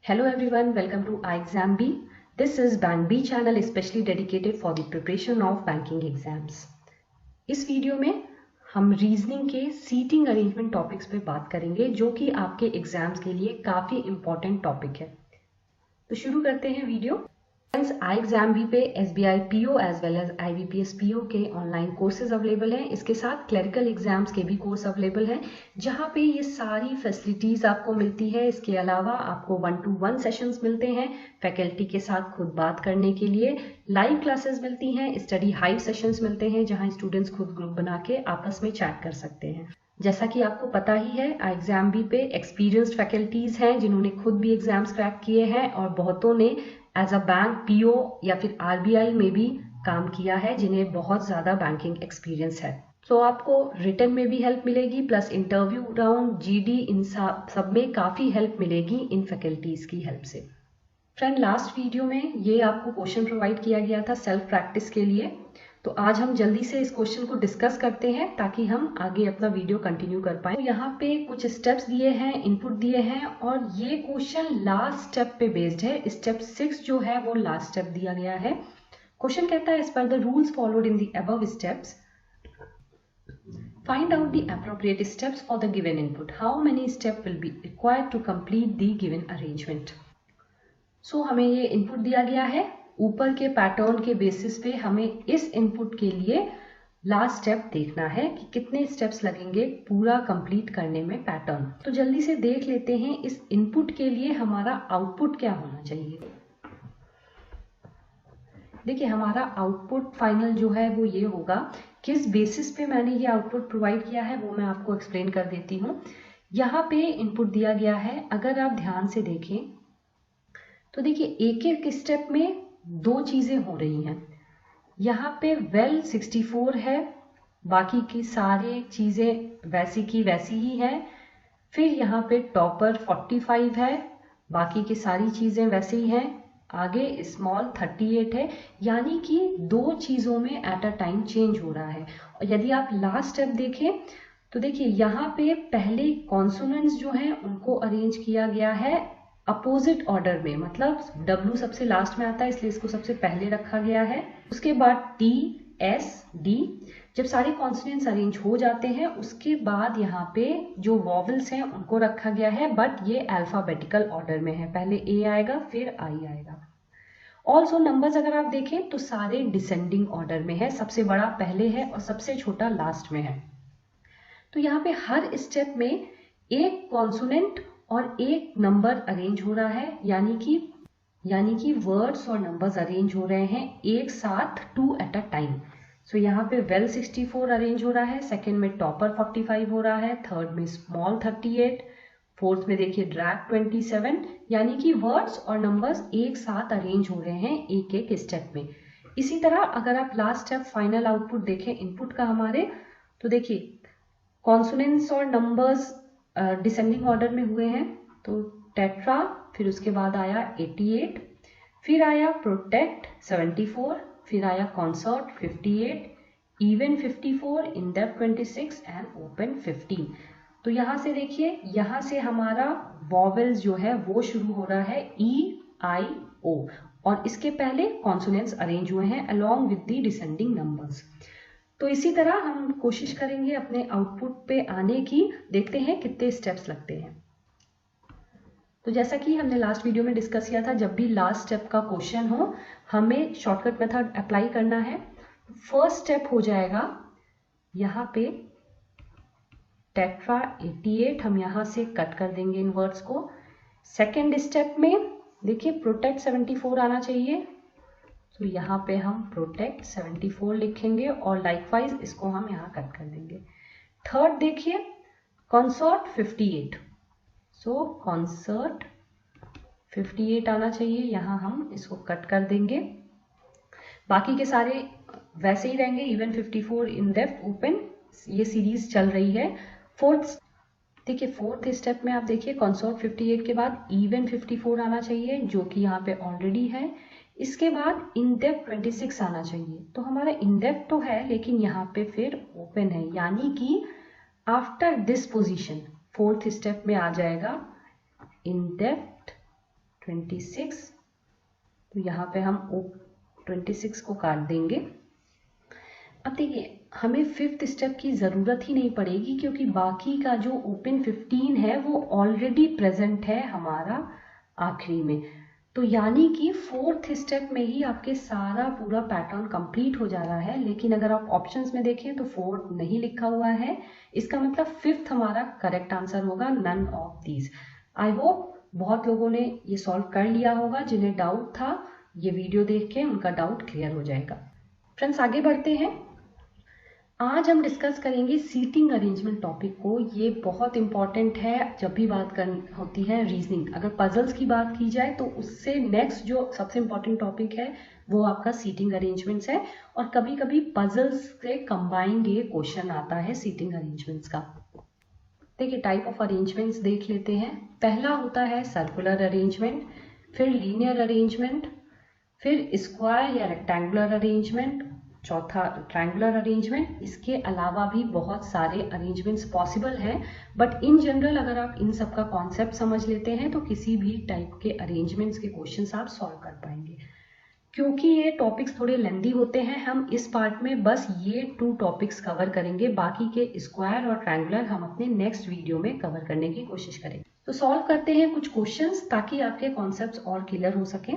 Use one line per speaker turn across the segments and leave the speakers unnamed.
Hello everyone, welcome to iExamB. This is BankB channel especially dedicated for the preparation of banking exams. इस video में हम reasoning के seating arrangement topics पे बात करेंगे जो कि आपके एग्जाम्स के लिए काफ़ी इम्पोर्टेंट टॉपिक है। तो शुरू करते हैं वीडियो। फ्रेंड्स, iExamB पे SBI PO as well as IBPS PO के ऑनलाइन कोर्सेज अवेलेबल हैं। इसके साथ क्लरिकल एग्जाम्स के भी कोर्स अवेलेबल हैं जहां पे ये सारी फैसिलिटीज आपको मिलती है। इसके अलावा आपको 1-to-1 सेशंस मिलते हैं फैकल्टी के साथ खुद बात करने के लिए, लाइव क्लासेस मिलती हैं, स्टडी हाइव सेशंस मिलते हैं जहां स्टूडेंट्स खुद ग्रुप बना के आपस में चैट कर सकते हैं। जैसा कि आपको पता ही है, iExamB पे एक्सपीरियंस्ड फैकल्टीज हैं जिन्होंने खुद भी एग्जाम्स क्रैक किए हैं और बहुतों ने एज अ बैंक PO या फिर RBI में भी काम किया है जिन्हें बहुत ज़्यादा बैंकिंग एक्सपीरियंस है। तो आपको रिटन में भी हेल्प मिलेगी, प्लस इंटरव्यू राउंड, GD, इन सब में काफ़ी हेल्प मिलेगी इन फैकल्टीज़ की हेल्प से। फ्रेंड, लास्ट वीडियो में ये आपको क्वेश्चन प्रोवाइड किया गया था सेल्फ प्रैक्टिस के लिए, तो आज हम जल्दी से इस क्वेश्चन को डिस्कस करते हैं ताकि हम आगे अपना वीडियो कंटिन्यू कर पाए। तो यहाँ पे कुछ स्टेप्स दिए हैं, इनपुट दिए हैं और ये क्वेश्चन लास्ट स्टेप पे बेस्ड है। स्टेप 6 जो है वो लास्ट स्टेप दिया गया है। क्वेश्चन कहता है, as per the rules followed in the above steps find out the appropriate steps for the given input, how many step will be required to complete the given arrangement. So हमें ये input दिया गया है, ऊपर के pattern के basis पे हमें इस इनपुट के लिए लास्ट स्टेप देखना है कि कितने स्टेप्स लगेंगे पूरा कंप्लीट करने में पैटर्न। तो जल्दी से देख लेते हैं इस इनपुट के लिए हमारा आउटपुट क्या होना चाहिए। देखिए, हमारा आउटपुट फाइनल जो है वो ये होगा। किस बेसिस पे मैंने ये आउटपुट प्रोवाइड किया है वो मैं आपको एक्सप्लेन कर देती हूँ। यहाँ पे इनपुट दिया गया है, अगर आप ध्यान से देखें तो देखिए एक एक स्टेप में दो चीजें हो रही हैं। यहाँ पे वेल 64 है, बाकी की सारी चीजें वैसी की वैसी ही है। फिर यहाँ पे टॉपर 45 है, बाकी की सारी चीजें वैसे ही हैं। आगे स्मॉल 38 है, यानी कि दो चीजों में एट अ टाइम चेंज हो रहा है। और यदि आप लास्ट स्टेप देखें तो देखिए यहाँ पे पहले कॉन्सोनेंट्स जो हैं उनको अरेंज किया गया है अपोजिट ऑर्डर में, मतलब W सबसे लास्ट में आता है इसलिए इसको सबसे पहले रखा गया है। उसके बाद T, S, D। जब सारे कॉन्सोनेंट्स अरेंज हो जाते हैं उसके बाद यहाँ पे जो वॉवल्स हैं उनको रखा गया है, बट ये अल्फाबेटिकल ऑर्डर में है। पहले A आएगा फिर I आएगा। ऑल्सो नंबर्स अगर आप देखें तो सारे डिसेंडिंग ऑर्डर में है, सबसे बड़ा पहले है और सबसे छोटा लास्ट में है। तो यहाँ पे हर स्टेप में एक कॉन्सोनेंट और एक नंबर अरेंज हो रहा है, यानी कि वर्ड्स और नंबर्स अरेंज हो रहे हैं एक साथ, 2 एट अ टाइम। सो यहाँ पे वेल 64 अरेंज हो रहा है, सेकंड में टॉपर 45 हो रहा है, थर्ड में स्मॉल 38, फोर्थ में देखिए ड्रैग 27, यानी कि वर्ड्स और नंबर्स एक साथ अरेंज हो रहे हैं एक एक स्टेप में। इसी तरह अगर आप लास्ट स्टेप फाइनल आउटपुट देखें इनपुट का हमारे, तो देखिए कॉन्सोनेंट्स और नंबर्स डिसेंडिंग ऑर्डर में हुए हैं। तो टेट्रा, फिर उसके बाद आया 88, फिर आया प्रोटेक्ट 74, फिर आया concert 58, even 54, in depth 26 and open 15। तो यहाँ से देखिए, यहाँ से हमारा वॉवेल्स जो है वो शुरू हो रहा है E-I-O और इसके पहले कॉन्सोनेंट्स अरेंज हुए हैं along with the descending numbers. तो इसी तरह हम कोशिश करेंगे अपने आउटपुट पे आने की, देखते हैं कितने स्टेप्स लगते हैं। तो जैसा कि हमने लास्ट वीडियो में डिस्कस किया था, जब भी लास्ट स्टेप का क्वेश्चन हो हमें शॉर्टकट मेथड अप्लाई करना है। फर्स्ट स्टेप हो जाएगा यहाँ पे टेट्रा 88, हम यहाँ से कट कर देंगे इन वर्ड्स को। सेकेंड स्टेप में देखिए प्रोटेक्ट 74 आना चाहिए, तो यहाँ पे हम प्रोटेक्ट 74 लिखेंगे और लाइकवाइज इसको हम यहाँ कट कर देंगे। थर्ड देखिए कॉन्सर्ट 58, सो कॉन्सर्ट 58 आना चाहिए, यहाँ हम इसको कट कर देंगे। बाकी के सारे वैसे ही रहेंगे, इवन 54, इन डेप्थ, ओपन, ये सीरीज चल रही है। फोर्थ देखिए, फोर्थ स्टेप में आप देखिए कॉन्सर्ट 58 के बाद इवन 54 आना चाहिए जो कि यहाँ पे ऑलरेडी है। इसके बाद इन डेप्थ 26 आना चाहिए, तो हमारा इन डेप्थ तो है लेकिन यहाँ पे फिर ओपन है, यानी कि after this position fourth step में आ जाएगा इन डेप्थ 26, तो यहाँ पे हम 26 को काट देंगे। अब देखिए हमें फिफ्थ स्टेप की ज़रूरत ही नहीं पड़ेगी क्योंकि बाकी का जो ओपन 15 है वो ऑलरेडी प्रेजेंट है हमारा आखिरी में। तो यानी कि फोर्थ स्टेप में ही आपके सारा पूरा पैटर्न कंप्लीट हो जा रहा है। लेकिन अगर आप ऑप्शंस में देखें तो फोर्थ नहीं लिखा हुआ है, इसका मतलब फिफ्थ हमारा करेक्ट आंसर होगा, none of these. I hope बहुत लोगों ने ये सॉल्व कर लिया होगा। जिन्हें डाउट था ये वीडियो देख के उनका डाउट क्लियर हो जाएगा। फ्रेंड्स आगे बढ़ते हैं। आज हम डिस्कस करेंगे सीटिंग अरेंजमेंट टॉपिक को। ये बहुत इंपॉर्टेंट है जब भी बात होती है रीजनिंग। अगर पजल्स की बात की जाए तो उससे नेक्स्ट जो सबसे इंपॉर्टेंट टॉपिक है वो आपका सीटिंग अरेंजमेंट्स है। और कभी कभी पजल्स से कंबाइंड ये क्वेश्चन आता है सीटिंग अरेंजमेंट्स का। देखिए टाइप ऑफ अरेंजमेंट्स देख लेते हैं। पहला होता है सर्कुलर अरेंजमेंट, फिर लीनियर अरेंजमेंट, फिर स्क्वायर या रेक्टेंगुलर अरेंजमेंट, चौथा ट्रायंगुलर अरेंजमेंट। इसके अलावा भी बहुत सारे अरेंजमेंट्स पॉसिबल हैं, बट इन जनरल अगर आप इन सब का कॉन्सेप्ट समझ लेते हैं तो किसी भी टाइप के अरेंजमेंट्स के क्वेश्चंस आप सॉल्व कर पाएंगे। क्योंकि ये टॉपिक्स थोड़े लेंदी होते हैं, हम इस पार्ट में बस ये 2 टॉपिक्स कवर करेंगे। बाकी के स्क्वायर और ट्रायंगुलर हम अपने नेक्स्ट वीडियो में कवर करने की कोशिश करेंगे। तो सॉल्व करते हैं कुछ क्वेश्चंस ताकि आपके कॉन्सेप्ट्स और क्लियर हो सकें।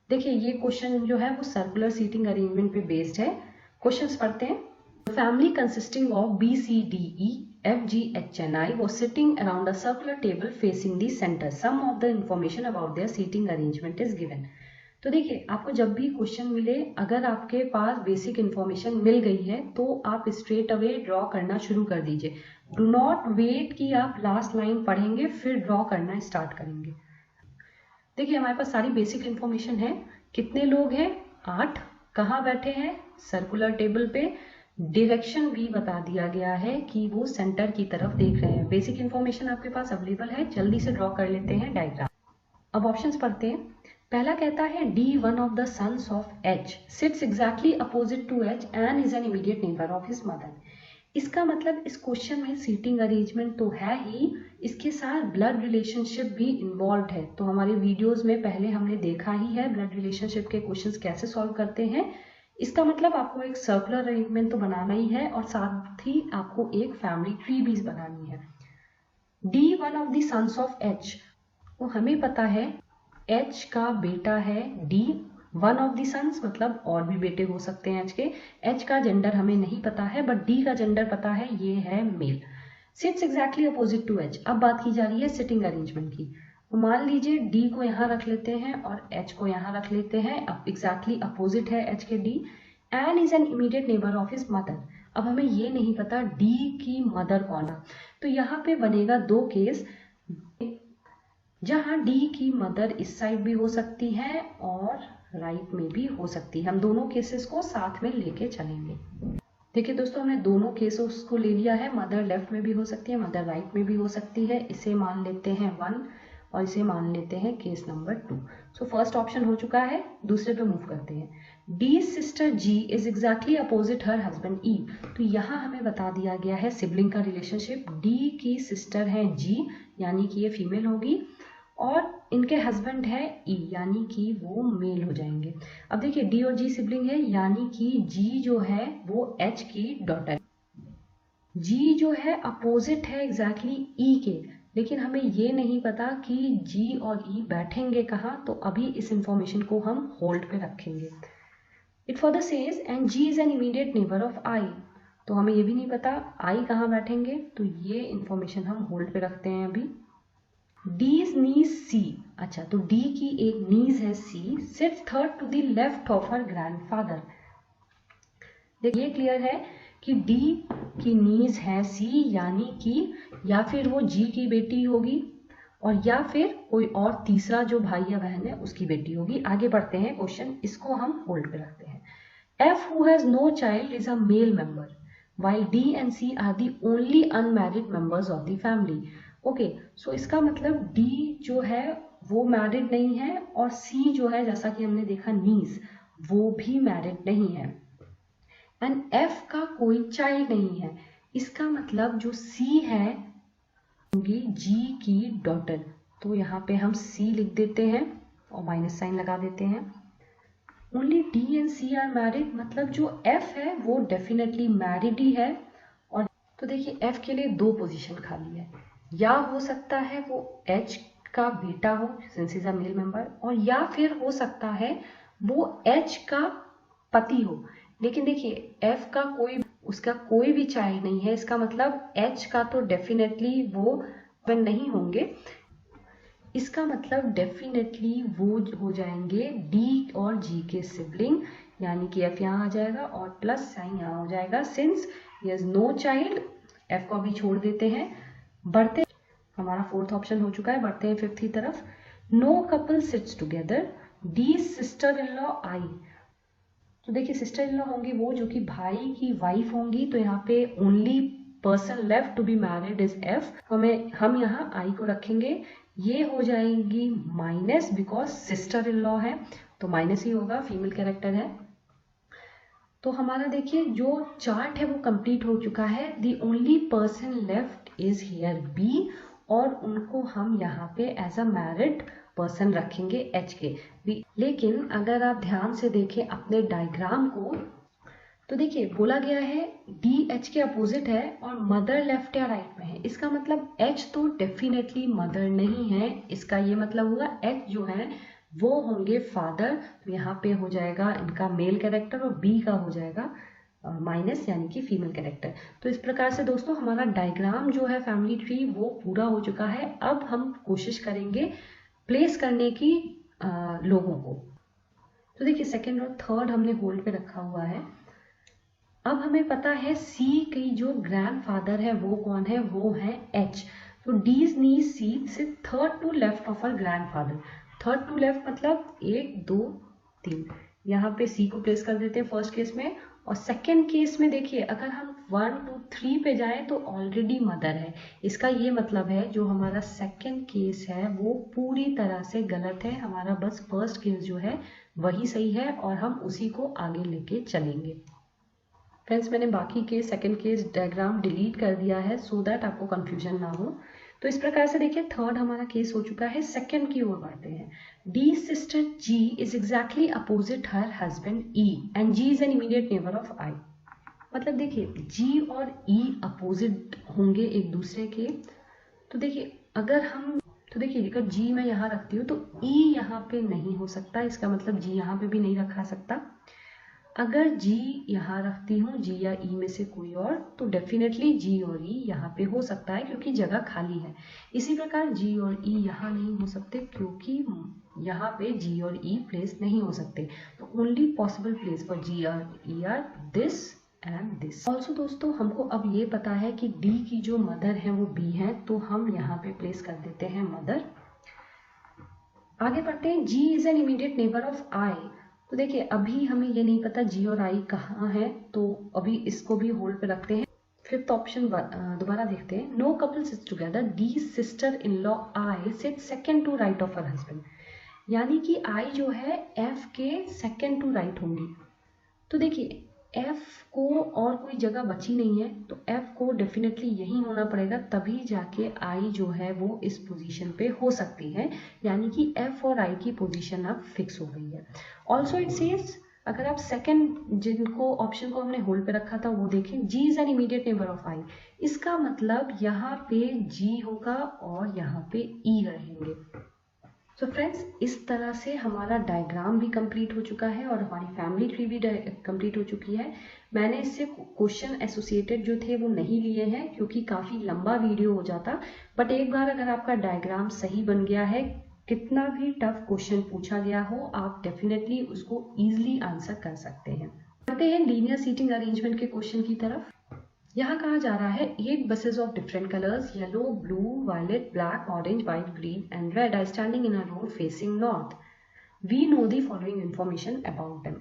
देखिए ये क्वेश्चन जो है वो सर्कुलर सीटिंग अरेंजमेंट पे बेस्ड है। क्वेश्चंस पढ़ते हैं। Family consisting of BCDE FGHNI was sitting around a circular table facing the center. Some of the information about their seating arrangement is given. तो देखिए आपको जब भी क्वेश्चन मिले, अगर आपके पास बेसिक इंफॉर्मेशन मिल गई है तो आप स्ट्रेट अवे ड्रॉ करना शुरू कर दीजिए। डू नॉट वेट कि आप लास्ट लाइन पढ़ेंगे फिर ड्रॉ करना स्टार्ट करेंगे। देखिए हमारे पास सारी बेसिक इंफॉर्मेशन है। कितने लोग हैं? 8। कहाँ बैठे हैं? सर्कुलर टेबल पे। डायरेक्शन भी बता दिया गया है कि वो सेंटर की तरफ देख रहे हैं। बेसिक इंफॉर्मेशन आपके पास अवेलेबल है, जल्दी से ड्रॉ कर लेते हैं डायग्राम। अब ऑप्शंस पढ़ते हैं। पहला कहता है D one of the sons of H sits exactly opposite to H and is an immediate neighbor of his mother. इसका मतलब इस क्वेश्चन में सीटिंग अरेंजमेंट तो है ही, इसके साथ ब्लड रिलेशनशिप भी इन्वॉल्व है। तो हमारे वीडियोस में पहले हमने देखा ही है ब्लड रिलेशनशिप के क्वेश्चंस कैसे सॉल्व करते हैं। इसका मतलब आपको एक सर्कुलर अरेंजमेंट तो बनाना ही है और साथ ही आपको एक फैमिली ट्री भी बनानी है। D one of the sons of H, वो हमें पता है H का बेटा है D। One of the sons मतलब और भी बेटे हो सकते हैं H के। H का जेंडर हमें नहीं पता है बट D का जेंडर पता है, ये है male. Sits exactly opposite to H। अब बात की जा रही है सिटिंग अरेंजमेंट की। तो मान लीजिए D को यहाँ रख लेते हैं और H को यहाँ रख लेते हैं। अब एग्जैक्टली अपोजिट है H के D and is an immediate neighbour of his mother. अब हमें ये नहीं पता D की मदर कौन है, तो यहाँ पे बनेगा 2 केस, जहाँ D की मदर इस साइड भी हो सकती है और राइट में भी हो सकती है। हम दोनों केसेस को साथ में लेके चलेंगे। देखिए दोस्तों हमने दोनों केसेस को ले लिया है। मदर लेफ्ट में भी हो सकती है, मदर राइट में भी हो सकती है। इसे मान लेते हैं 1 और इसे मान लेते हैं case number 2। So first option हो चुका है, दूसरे पे मूव करते हैं। D sister G is exactly opposite her husband E. तो यहाँ हमें बता दिया गया है सिबलिंग का रिलेशनशिप। डी की सिस्टर है जी यानी कि ये फीमेल होगी और इनके हस्बैंड है ई यानी कि वो मेल हो जाएंगे। अब देखिए डी और जी सिबलिंग है यानी कि जी जो है वो एच की डॉटर। जी जो है अपोजिट है एग्जैक्टली ई के, लेकिन हमें ये नहीं पता कि जी और ई बैठेंगे कहाँ, तो अभी इस इंफॉर्मेशन को हम होल्ड पे रखेंगे। It for the says and G is an immediate neighbour of I. तो हमें ये भी नहीं पता आई कहाँ बैठेंगे, तो ये इंफॉर्मेशन हम होल्ड पे रखते हैं अभी। डीज नीज सी, अच्छा तो डी की एक नीज है C, sits third to the left of her grandfather. देखिए क्लियर है कि डी की नीज है सी यानी कि या फिर वो जी की बेटी होगी और या फिर कोई और तीसरा जो भाई या बहन है उसकी बेटी होगी। आगे बढ़ते हैं क्वेश्चन, इसको हम होल्ड पे रखते हैं। F who has no child is a male member while D and C are the only unmarried members of the family. Okay so इसका मतलब D जो है वो मैरिड नहीं है और C जो है जैसा कि हमने देखा नीज वो भी मैरिड नहीं है एंड F का कोई चाइल्ड नहीं है। इसका मतलब जो C है होंगी G की डॉटर। तो यहाँ पे हम C लिख देते हैं और माइनस साइन लगा देते हैं। Only D and C are married, मतलब जो F है वो डेफिनेटली मैरिड ही है। और तो देखिए F के लिए 2 पोजीशन खाली है, या हो सकता है वो H का बेटा हो since is a male member, और या फिर हो सकता है वो H का पति हो। लेकिन देखिए F का उसका कोई भी चाइल्ड नहीं है, इसका मतलब H का तो डेफिनेटली वो नहीं होंगे। इसका मतलब डेफिनेटली वो हो जाएंगे D और G के सिबलिंग, यानी कि F यहाँ आ जाएगा और प्लस साइन यहाँ हो जाएगा। Since yes no child, F को अभी छोड़ देते हैं। बढ़ते हमारा 4th ऑप्शन हो चुका है, बढ़ते हैं 5th की तरफ। No couple sits together, D sister in law I। तो देखिए सिस्टर इन लॉ होंगी वो जो कि भाई की वाइफ होंगी, तो यहाँ पे only person left to be married is F। हम यहाँ I को रखेंगे, ये हो जाएंगी minus, because sister in law है तो माइनस ही होगा, फीमेल कैरेक्टर है। तो हमारा देखिए जो चार्ट है वो कंप्लीट हो चुका है। The only person left is here B, और उनको हम यहाँ पे एज अ मैरिड पर्सन रखेंगे H के भी। लेकिन अगर आप ध्यान से देखें अपने डायग्राम को, तो देखिए बोला गया है D H के अपोजिट है और मदर लेफ्ट या राइट में है। इसका मतलब H तो डेफिनेटली मदर नहीं है, इसका ये मतलब हुआ H जो है वो होंगे फादर। तो यहाँ पे हो जाएगा इनका मेल कैरेक्टर और B का हो जाएगा माइनस, यानी कि फीमेल कैरेक्टर। तो इस प्रकार से दोस्तों हमारा डायग्राम जो है फैमिली ट्री वो पूरा हो चुका है। अब हम कोशिश करेंगे प्लेस करने की लोगों को। तो देखिए 2nd और 3rd हमने होल्ड पे रखा हुआ है। अब हमें पता है C की जो ग्रैंडफादर है वो कौन है, वो है H। तो D's नीज C से 3rd to left of our grandfather. 3rd to left मतलब 1 2 3, यहाँ पे C को प्लेस कर देते हैं फर्स्ट केस में। और सेकंड केस में देखिए अगर हम 1 2 3 पे जाएं तो ऑलरेडी मदर है। इसका ये मतलब है जो हमारा सेकंड केस है वो पूरी तरह से गलत है, हमारा बस फर्स्ट केस जो है वही सही है और हम उसी को आगे लेके चलेंगे। फ्रेंड्स मैंने बाकी के 2nd केस डायग्राम डिलीट कर दिया है सो दैट आपको कंफ्यूजन ना हो। तो इस प्रकार से देखिए 3rd हमारा केस हो चुका है। 2nd की ओर बढ़ते हैं। D sister G is exactly opposite her husband E and G is an immediate neighbour of I। मतलब देखिए G और E अपोजिट होंगे एक दूसरे के। तो देखिए अगर G मैं यहाँ रखती हूँ तो E यहाँ पे नहीं हो सकता, इसका मतलब G यहाँ पे भी नहीं रखा सकता। अगर G यहाँ रखती हूँ, G या E में से कोई और, तो डेफिनेटली G और E यहाँ पे हो सकता है क्योंकि जगह खाली है। इसी प्रकार G और E यहाँ नहीं हो सकते क्योंकि यहाँ पे G और E प्लेस नहीं हो सकते। तो only possible place for G और E are this and this. Also दोस्तों हमको अब ये पता है कि D की जो मदर है वो B है, तो हम यहाँ पे प्लेस कर देते हैं मदर। आगे बढ़ते हैं। G is an immediate neighbour of I। तो देखिए अभी हमें ये नहीं पता G और I कहाँ है, तो अभी इसको भी होल्ड पे रखते हैं। 5th ऑप्शन दोबारा देखते हैं। No couple sits together, D sister in law I sit 2nd to right of her husband, यानी कि I जो है F के 2nd टू राइट होंगी। तो देखिए F को और कोई जगह बची नहीं है, तो F को डेफिनेटली यही होना पड़ेगा, तभी जाके I जो है वो इस पोजीशन पे हो सकती है, यानी कि F और I की पोजीशन अब फिक्स हो गई है। ऑल्सो इट सेज अगर आप सेकंड जिनको ऑप्शन को हमने होल्ड पे रखा था वो देखें, G is an immediate neighbour of I। इसका मतलब यहाँ पे G होगा और यहाँ पे E रहेंगे। सो फ्रेंड्स इस तरह से हमारा डायग्राम भी कंप्लीट हो चुका है और हमारी फैमिली ट्री भी कंप्लीट हो चुकी है। मैंने इससे क्वेश्चन एसोसिएटेड जो थे वो नहीं लिए हैं क्योंकि काफ़ी लंबा वीडियो हो जाता, बट एक बार अगर आपका डायग्राम सही बन गया है, कितना भी टफ क्वेश्चन पूछा गया हो, आप डेफिनेटली उसको ईजिली आंसर कर सकते हैं। बढ़ते हैं लीनियर सीटिंग अरेंजमेंट के क्वेश्चन की तरफ। यहाँ कहा जा रहा है 8 buses of different colors yellow, blue, violet, black, orange, white, green and red are standing in a row facing north. We know the following information about them.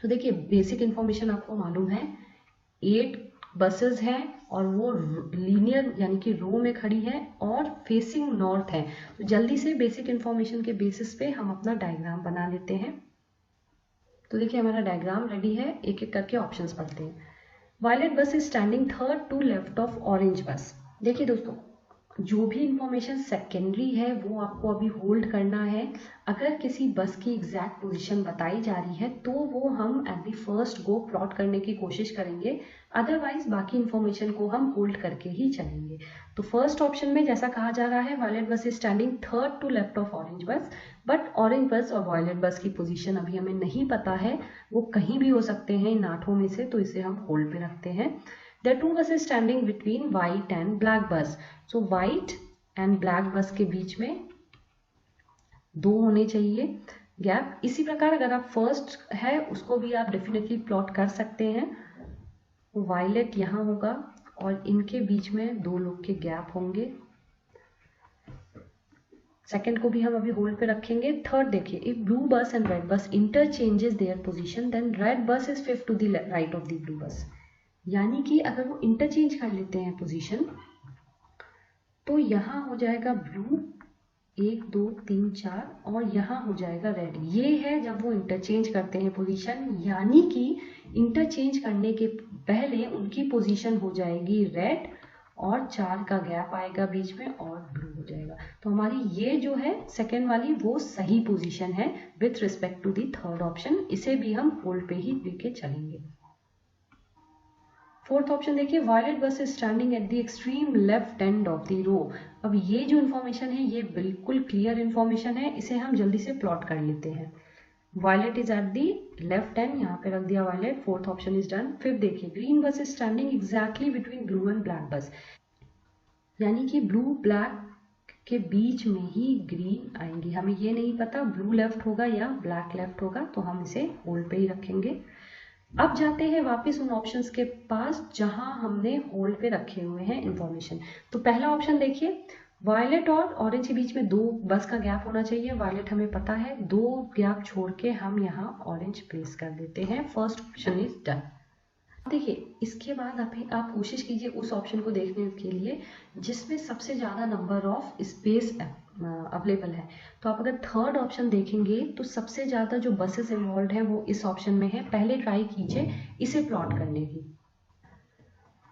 तो देखिए बेसिक इन्फॉर्मेशन आपको मालूम है, 8 बसेस हैं और वो लीनियर यानी कि रो में खड़ी है और फेसिंग नॉर्थ है। तो जल्दी से बेसिक इन्फॉर्मेशन के बेसिस पे हम अपना डायग्राम बना लेते हैं। तो देखिए हमारा डायग्राम रेडी है, एक एक करके ऑप्शंस पढ़ते हैं। Violet bus is standing 3rd to left of orange bus. देखिए दोस्तों जो भी इंफॉर्मेशन सेकेंडरी है वो आपको अभी होल्ड करना है। अगर किसी बस की एग्जैक्ट पोजीशन बताई जा रही है तो वो हम at the first go plot करने की कोशिश करेंगे, अदरवाइज बाकी इंफॉर्मेशन को हम होल्ड करके ही चलेंगे। तो फर्स्ट ऑप्शन में जैसा कहा जा रहा है, violet bus is standing third to left of orange bus, but orange bus और वायलेट बस की पोजीशन अभी हमें नहीं पता है, वो कहीं भी हो सकते हैं इन 8 में से, तो इसे हम होल्ड पे रखते हैं। There are two buses standing between white and black bus. So white and black bus के बीच में 2 होने चाहिए गैप। इसी प्रकार अगर आप फर्स्ट है उसको भी आप डेफिनेटली प्लॉट कर सकते हैं। वायलेट यहाँ होगा और इनके बीच में 2 लोग के गैप होंगे। सेकेंड को भी हम अभी होल्ड पे रखेंगे। थर्ड देखिए, if blue bus and red bus interchanges their position then red bus is fifth to the right of the blue bus. यानी कि अगर वो इंटरचेंज कर लेते हैं पोजीशन तो यहाँ हो जाएगा ब्लू 1 2 3 4 और यहाँ हो जाएगा रेड। ये है जब वो इंटरचेंज करते हैं पोजीशन, यानी कि इंटरचेंज करने के पहले उनकी पोजीशन हो जाएगी रेड और 4 का गैप आएगा बीच में और ब्लू हो जाएगा। तो हमारी ये जो है सेकेंड वाली वो सही पोजीशन है with respect to the third option. इसे भी हम होल्ड पे ही लेके चलेंगे। फोर्थ ऑप्शन देखिए, violet bus is standing at the extreme left end of the row. अब ये जो इन्फॉर्मेशन है ये बिल्कुल क्लियर इन्फॉर्मेशन है, इसे हम जल्दी से प्लॉट कर लेते हैं। Violet is at the left end, यहाँ पे रख दिया violet. Fourth option is done. Fifth देखिए, green bus is standing exactly between blue and black bus, यानी कि ब्लू ब्लैक के बीच में ही ग्रीन आएंगी। हमें ये नहीं पता ब्लू लेफ्ट होगा या ब्लैक लेफ्ट होगा, तो हम इसे होल्ड पे ही रखेंगे। अब जाते हैं वापस उन ऑप्शंस के पास जहां हमने होल्ड पे रखे हुए हैं इंफॉर्मेशन। तो पहला ऑप्शन देखिए, वायलेट और ऑरेंज के बीच में 2 बस का गैप होना चाहिए। वायलेट हमें पता है, 2 गैप छोड़ के हम यहाँ ऑरेंज प्लेस कर देते हैं। First option is done. देखिए इसके बाद आप कोशिश कीजिए उस ऑप्शन को देखने के लिए जिसमें सबसे ज़्यादा नंबर ऑफ स्पेस अवेलेबल है। तो आप अगर थर्ड ऑप्शन देखेंगे तो सबसे ज़्यादा जो बसेस इन्वॉल्व हैं वो इस ऑप्शन में है। पहले ट्राई कीजिए इसे प्लॉट करने की।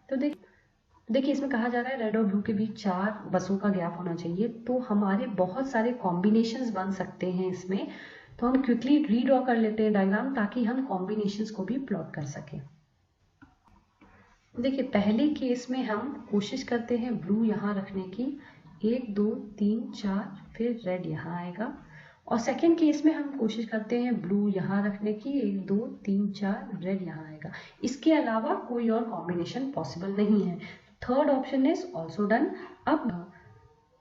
तो देखिए इसमें कहा जा रहा है रेड और ब्लू के बीच 4 बसों का गैप होना चाहिए। तो हमारे बहुत सारे कॉम्बिनेशंस बन सकते हैं इसमें, तो हम क्विकली रीड्रॉ कर लेते हैं डायग्राम ताकि हम कॉम्बिनेशंस को भी प्लॉट कर सकें। देखिए पहले केस में हम कोशिश करते हैं ब्लू यहाँ रखने की, 1 2 3 4, फिर रेड यहाँ आएगा। और सेकेंड केस में हम कोशिश करते हैं ब्लू यहाँ रखने की, 1 2 3 4, रेड यहाँ आएगा। इसके अलावा कोई और कॉम्बिनेशन पॉसिबल नहीं है। Third option is also done.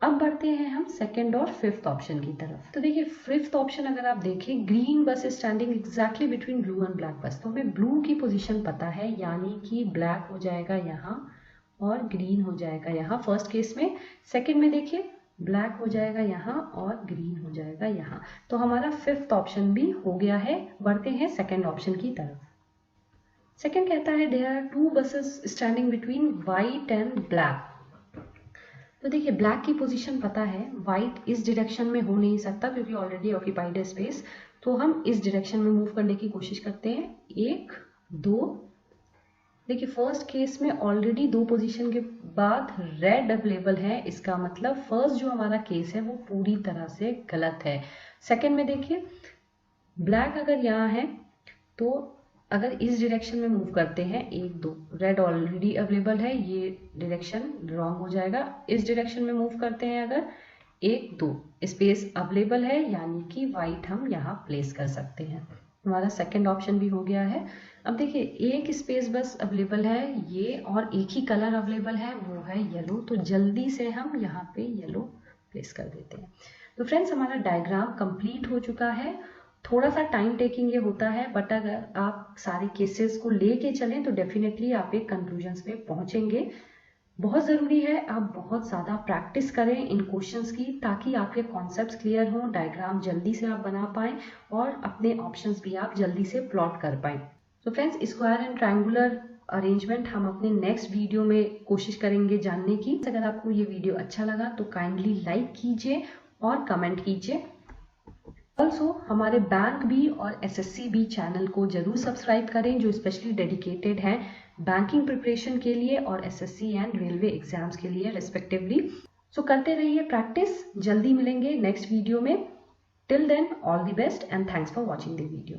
अब बढ़ते हैं हम सेकेंड और फिफ्थ ऑप्शन की तरफ। तो देखिए फिफ्थ ऑप्शन अगर आप देखें, green bus is standing exactly between blue and black बस। तो हमें ब्लू की पोजीशन पता है, यानी कि ब्लैक हो जाएगा यहाँ और ग्रीन हो जाएगा यहाँ फर्स्ट केस में। सेकेंड में देखिए ब्लैक हो जाएगा यहाँ और ग्रीन हो जाएगा यहाँ। तो हमारा फिफ्थ ऑप्शन भी हो गया है। बढ़ते हैं सेकेंड ऑप्शन की तरफ। सेकेंड कहता है there are 2 buses standing between white and black. तो देखिए ब्लैक की पोजीशन पता है, व्हाइट इस डायरेक्शन में हो नहीं सकता क्योंकि ऑलरेडी ऑक्यूपाइड है स्पेस। तो हम इस डायरेक्शन में मूव करने की कोशिश करते हैं, 1 2। देखिए फर्स्ट केस में ऑलरेडी 2 पोजीशन के बाद रेड अवेलेबल है, इसका मतलब फर्स्ट जो हमारा केस है वो पूरी तरह से गलत है। सेकेंड में देखिए ब्लैक अगर यहाँ है तो अगर इस डायरेक्शन में मूव करते हैं 1 2, रेड ऑलरेडी अवेलेबल है, ये डायरेक्शन रॉन्ग हो जाएगा। इस डायरेक्शन में मूव करते हैं अगर 1 2, स्पेस अवेलेबल है, यानी कि व्हाइट हम यहाँ प्लेस कर सकते हैं। हमारा सेकंड ऑप्शन भी हो गया है। अब देखिए एक स्पेस बस अवेलेबल है ये, और एक ही कलर अवेलेबल है वो है येलो। तो जल्दी से हम यहाँ पे येलो प्लेस कर देते हैं। तो फ्रेंड्स हमारा डायग्राम कंप्लीट हो चुका है। थोड़ा सा टाइम टेकिंग ये होता है, बट अगर आप सारे केसेस को लेके चलें तो डेफिनेटली आप एक कंक्लूजन्स पे पहुंचेंगे। बहुत ज़रूरी है आप बहुत ज़्यादा प्रैक्टिस करें इन क्वेश्चंस की, ताकि आपके कॉन्सेप्ट्स क्लियर हों, डायग्राम जल्दी से आप बना पाएं और अपने ऑप्शंस भी आप जल्दी से प्लॉट कर पाएं। तो friends square and triangular arrangement हम अपने नेक्स्ट वीडियो में कोशिश करेंगे जानने की। अगर आपको ये वीडियो अच्छा लगा तो काइंडली लाइक कीजिए और कमेंट कीजिए। ऑल्सो हमारे बैंक बी और एसएससी बी चैनल को जरूर सब्सक्राइब करें, जो स्पेशली डेडिकेटेड है बैंकिंग प्रिपरेशन के लिए और एसएससी एंड रेलवे एग्जाम्स के लिए रिस्पेक्टिवली। सो करते रहिए प्रैक्टिस, जल्दी मिलेंगे नेक्स्ट वीडियो में। Till then all the best and thanks for watching the video.